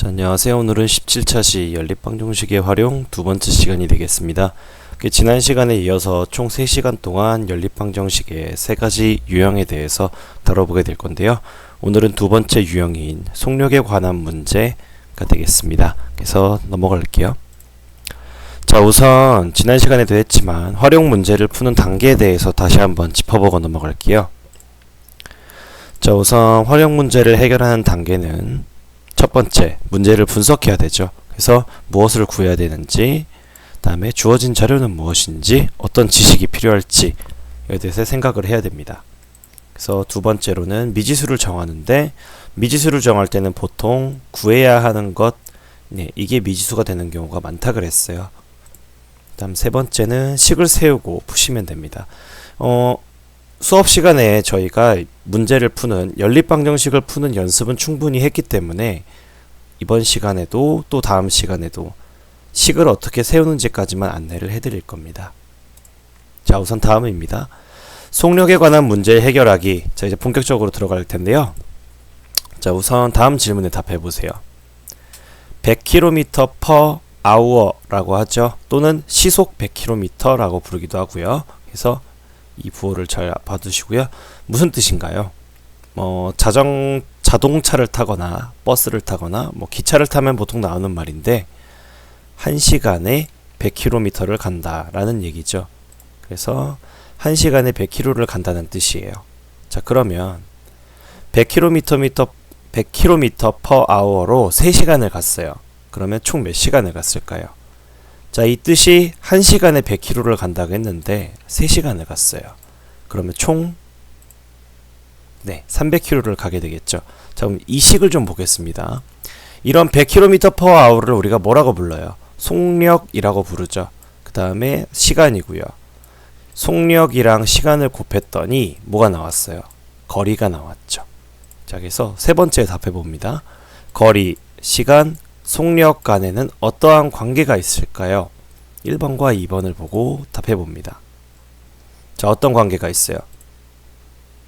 안녕하세요. 오늘은 17차 시 연립방정식의 활용 두 번째 시간이 되겠습니다. 지난 시간에 이어서 총 3시간 동안 연립방정식의 3가지 유형에 대해서 다뤄보게 될 건데요. 오늘은 두 번째 유형인 속력에 관한 문제가 되겠습니다. 그래서 넘어갈게요. 자, 우선 지난 시간에도 했지만 활용 문제를 푸는 단계에 대해서 다시 한번 짚어보고 넘어갈게요. 자, 우선 활용 문제를 해결하는 단계는 첫 번째, 문제를 분석해야 되죠. 그래서 무엇을 구해야 되는지, 그 다음에 주어진 자료는 무엇인지, 어떤 지식이 필요할지에 대해서 생각을 해야 됩니다. 그래서 두 번째로는 미지수를 정하는데, 미지수를 정할 때는 보통 구해야 하는 것, 이게 미지수가 되는 경우가 많다 그랬어요. 그 다음 세 번째는 식을 세우고 푸시면 됩니다. 수업 시간에 저희가 문제를 푸는 연립방정식을 푸는 연습은 충분히 했기 때문에 이번 시간에도 또 다음 시간에도 식을 어떻게 세우는지까지만 안내를 해드릴 겁니다. 자, 우선 다음입니다. 속력에 관한 문제 해결하기. 자, 이제 본격적으로 들어갈 텐데요. 자, 우선 다음 질문에 답해 보세요. 100km per hour라고 하죠. 또는 시속 100km라고 부르기도 하고요. 그래서 이 부호를 잘 봐두시고요. 무슨 뜻인가요? 자동차를 타거나 버스를 타거나 기차를 타면 보통 나오는 말인데 1시간에 100km를 간다라는 얘기죠. 그래서 1시간에 100km를 간다는 뜻이에요. 자, 그러면 100km per hour로 3시간을 갔어요. 그러면 총 몇 시간을 갔을까요? 자, 이 뜻이 1시간에 100km를 간다고 했는데 3시간을 갔어요. 그러면 총 300km를 가게 되겠죠. 자, 그럼 이 식을 좀 보겠습니다. 이런 100km per hour를 우리가 뭐라고 불러요? 속력이라고 부르죠. 그 다음에 시간이고요. 속력이랑 시간을 곱했더니 뭐가 나왔어요? 거리가 나왔죠. 자, 그래서 세 번째 답해 봅니다. 거리, 시간, 속력 간에는 어떠한 관계가 있을까요? 1번과 2번을 보고 답해 봅니다. 자, 어떤 관계가 있어요?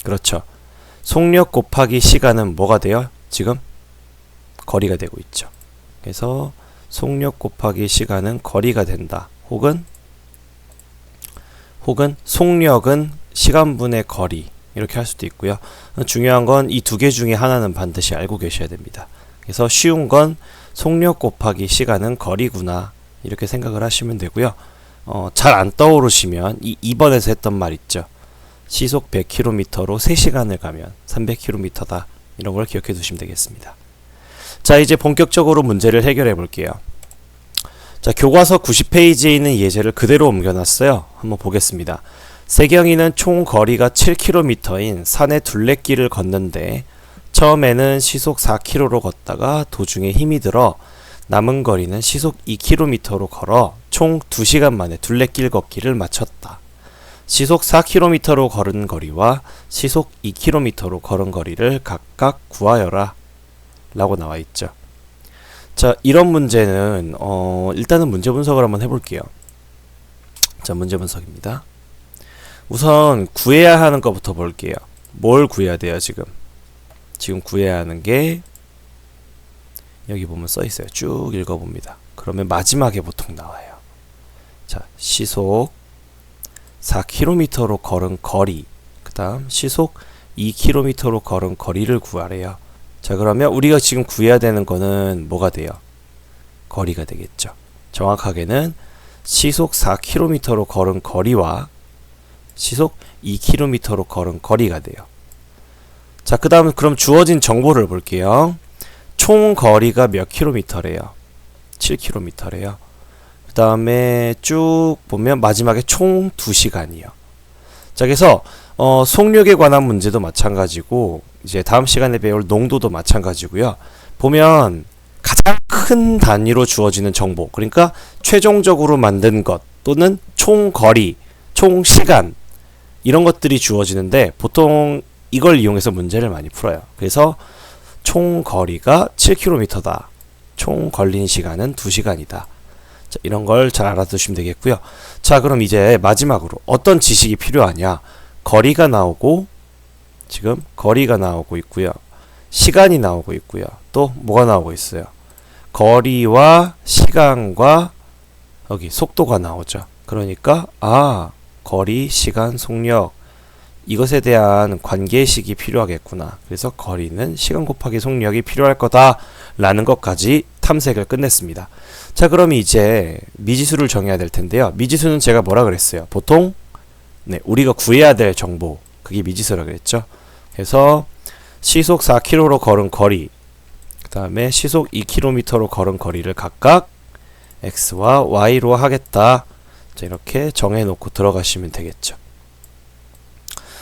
그렇죠. 속력 곱하기 시간은 뭐가 돼요? 지금 거리가 되고 있죠. 그래서 속력 곱하기 시간은 거리가 된다. 혹은 속력은 시간분의 거리, 이렇게 할 수도 있고요. 중요한 건 이 두 개 중에 하나는 반드시 알고 계셔야 됩니다. 그래서 쉬운 건 속력 곱하기 시간은 거리구나, 이렇게 생각을 하시면 되고요. 잘 안 떠오르시면 이 2번에서 했던 말 있죠. 시속 100km로 3시간을 가면 300km다. 이런 걸 기억해 두시면 되겠습니다. 자, 이제 본격적으로 문제를 해결해 볼게요. 자, 교과서 90페이지에 있는 예제를 그대로 옮겨놨어요. 한번 보겠습니다. 세경이는 총 거리가 7km인 산의 둘레길을 걷는데 처음에는 시속 4km로 걷다가 도중에 힘이 들어 남은 거리는 시속 2km로 걸어 총 2시간 만에 둘레길 걷기를 마쳤다. 시속 4km로 걸은 거리와 시속 2km로 걸은 거리를 각각 구하여라 라고 나와 있죠. 자, 이런 문제는 일단은 문제 분석을 한번 해볼게요. 자, 문제 분석입니다. 우선 구해야 하는 것부터 볼게요. 뭘 구해야 돼요? 지금 구해야 하는 게 여기 보면 써 있어요. 쭉 읽어봅니다. 그러면 마지막에 보통 나와요. 자, 시속 4km로 걸은 거리, 그 다음 시속 2km로 걸은 거리를 구하래요. 자, 그러면 우리가 지금 구해야 되는 거는 뭐가 돼요? 거리가 되겠죠. 정확하게는 시속 4km로 걸은 거리와 시속 2km로 걸은 거리가 돼요. 자, 그 다음 그럼 주어진 정보를 볼게요. 총 거리가 몇 킬로미터래요? 7km래요. 그 다음에 쭉 보면 마지막에 총 2시간이요. 자, 그래서 속력에 관한 문제도 마찬가지고 이제 다음 시간에 배울 농도도 마찬가지고요. 보면 가장 큰 단위로 주어지는 정보, 그러니까 최종적으로 만든 것 또는 총 거리, 총 시간, 이런 것들이 주어지는데 보통 이걸 이용해서 문제를 많이 풀어요. 그래서 총 거리가 7km다. 총 걸린 시간은 2시간이다. 자, 이런 걸 잘 알아두시면 되겠고요. 자, 그럼 이제 마지막으로 어떤 지식이 필요하냐? 거리가 나오고, 지금 거리가 나오고 있고요. 시간이 나오고 있고요. 또 뭐가 나오고 있어요? 거리와 시간과 여기 속도가 나오죠. 그러니까 거리, 시간, 속력 이것에 대한 관계식이 필요하겠구나. 그래서 거리는 시간 곱하기 속력이 필요할 거다 라는 것까지 탐색을 끝냈습니다. 자, 그럼 이제 미지수를 정해야 될 텐데요. 미지수는 제가 뭐라 그랬어요? 보통 우리가 구해야 될 정보, 그게 미지수라 그랬죠. 그래서 시속 4km로 걸은 거리, 그 다음에 시속 2km로 걸은 거리를 각각 x와 y로 하겠다. 자, 이렇게 정해놓고 들어가시면 되겠죠.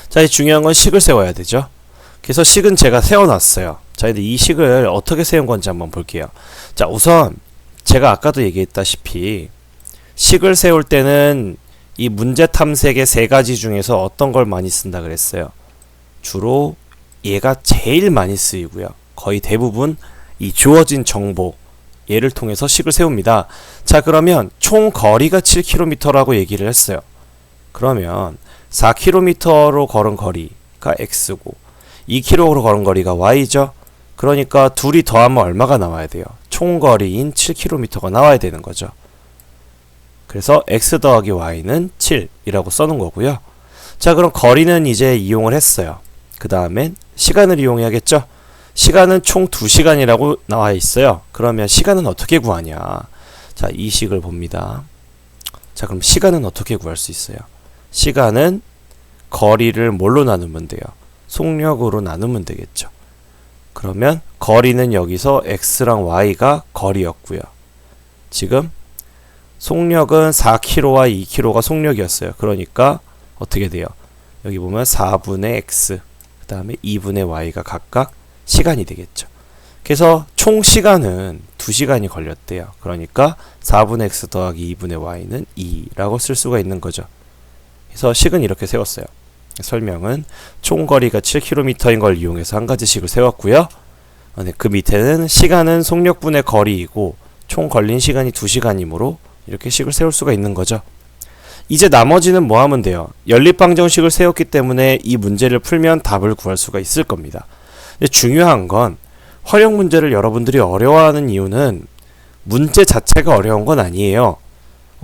자, 이 중요한 건 식을 세워야 되죠. 그래서 식은 제가 세워놨어요. 자, 근데 이 식을 어떻게 세운 건지 한번 볼게요. 자, 우선 제가 아까도 얘기했다시피 식을 세울 때는 이 문제 탐색의 세 가지 중에서 어떤 걸 많이 쓴다 그랬어요. 주로 얘가 제일 많이 쓰이고요. 거의 대부분 이 주어진 정보 얘를 통해서 식을 세웁니다. 자, 그러면 총 거리가 7km라고 얘기를 했어요. 그러면 4km로 걸은 거리가 x고 2km로 걸은 거리가 y죠. 그러니까 둘이 더하면 얼마가 나와야 돼요? 총 거리인 7km가 나와야 되는 거죠. 그래서 x 더하기 y는 7이라고 써놓은 거고요. 자, 그럼 거리는 이제 이용을 했어요. 그 다음엔 시간을 이용해야겠죠. 시간은 총 2시간이라고 나와 있어요. 그러면 시간은 어떻게 구하냐? 자, 이 식을 봅니다. 자, 그럼 시간은 어떻게 구할 수 있어요? 시간은 거리를 뭘로 나누면 돼요? 속력으로 나누면 되겠죠. 그러면 거리는 여기서 x랑 y가 거리였고요. 지금 속력은 4km와 2km가 속력이었어요. 그러니까 어떻게 돼요? 여기 보면 4분의 x, 그 다음에 2분의 y가 각각 시간이 되겠죠. 그래서 총 시간은 2시간이 걸렸대요. 그러니까 4분의 x 더하기 2분의 y는 2라고 쓸 수가 있는 거죠. 그래서 식은 이렇게 세웠어요. 설명은 총 거리가 7km인 걸 이용해서 한 가지 식을 세웠고요. 그 밑에는 시간은 속력분의 거리이고 총 걸린 시간이 2시간이므로 이렇게 식을 세울 수가 있는 거죠. 이제 나머지는 뭐 하면 돼요? 연립방정식을 세웠기 때문에 이 문제를 풀면 답을 구할 수가 있을 겁니다. 근데 중요한 건 활용 문제를 여러분들이 어려워하는 이유는 문제 자체가 어려운 건 아니에요.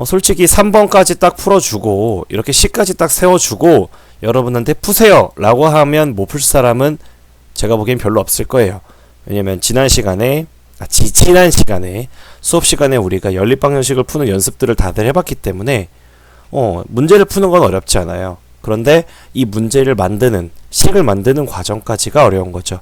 솔직히 3번까지 딱 풀어주고 이렇게 C까지 딱 세워주고 여러분한테 푸세요 라고 하면 못 풀 사람은 제가 보기엔 별로 없을 거예요. 왜냐면 지난 시간에 수업 시간에 우리가 연립방정식을 푸는 연습들을 다들 해봤기 때문에 문제를 푸는 건 어렵지 않아요. 그런데 이 문제를 만드는 식을 만드는 과정까지가 어려운 거죠.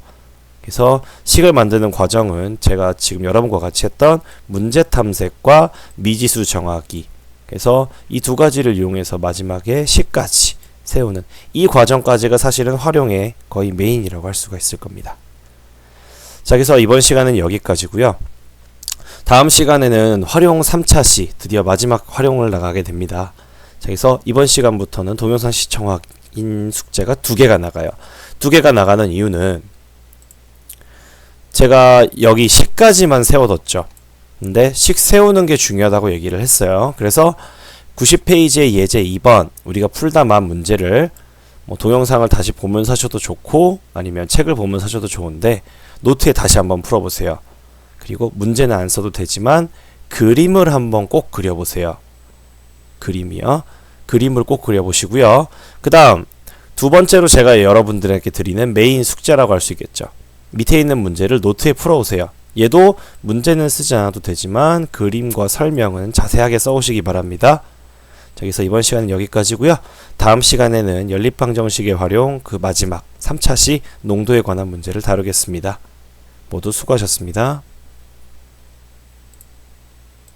그래서 식을 만드는 과정은 제가 지금 여러분과 같이 했던 문제 탐색과 미지수 정하기, 그래서 이 두 가지를 이용해서 마지막에 식까지 세우는 이 과정까지가 사실은 활용의 거의 메인이라고 할 수가 있을 겁니다. 자, 그래서 이번 시간은 여기까지고요. 다음 시간에는 활용 3차시 드디어 마지막 활용을 나가게 됩니다. 자, 그래서 이번 시간부터는 동영상 시청 확인 숙제가 2개가 나가요. 2개가 나가는 이유는 제가 여기 식까지만 세워뒀죠. 근데 식 세우는 게 중요하다고 얘기를 했어요. 그래서 90페이지의 예제 2번 우리가 풀다만 문제를 동영상을 다시 보면서 하셔도 좋고 아니면 책을 보면서 하셔도 좋은데 노트에 다시 한번 풀어보세요. 그리고 문제는 안 써도 되지만 그림을 한번 꼭 그려보세요. 그림이요. 그림을 꼭 그려보시고요. 그 다음 두 번째로 제가 여러분들에게 드리는 메인 숙제라고 할 수 있겠죠. 밑에 있는 문제를 노트에 풀어오세요. 얘도 문제는 쓰지 않아도 되지만 그림과 설명은 자세하게 써오시기 바랍니다. 자, 그래서 이번 시간은 여기까지고요. 다음 시간에는 연립방정식의 활용 그 마지막 3차시 농도에 관한 문제를 다루겠습니다. 모두 수고하셨습니다.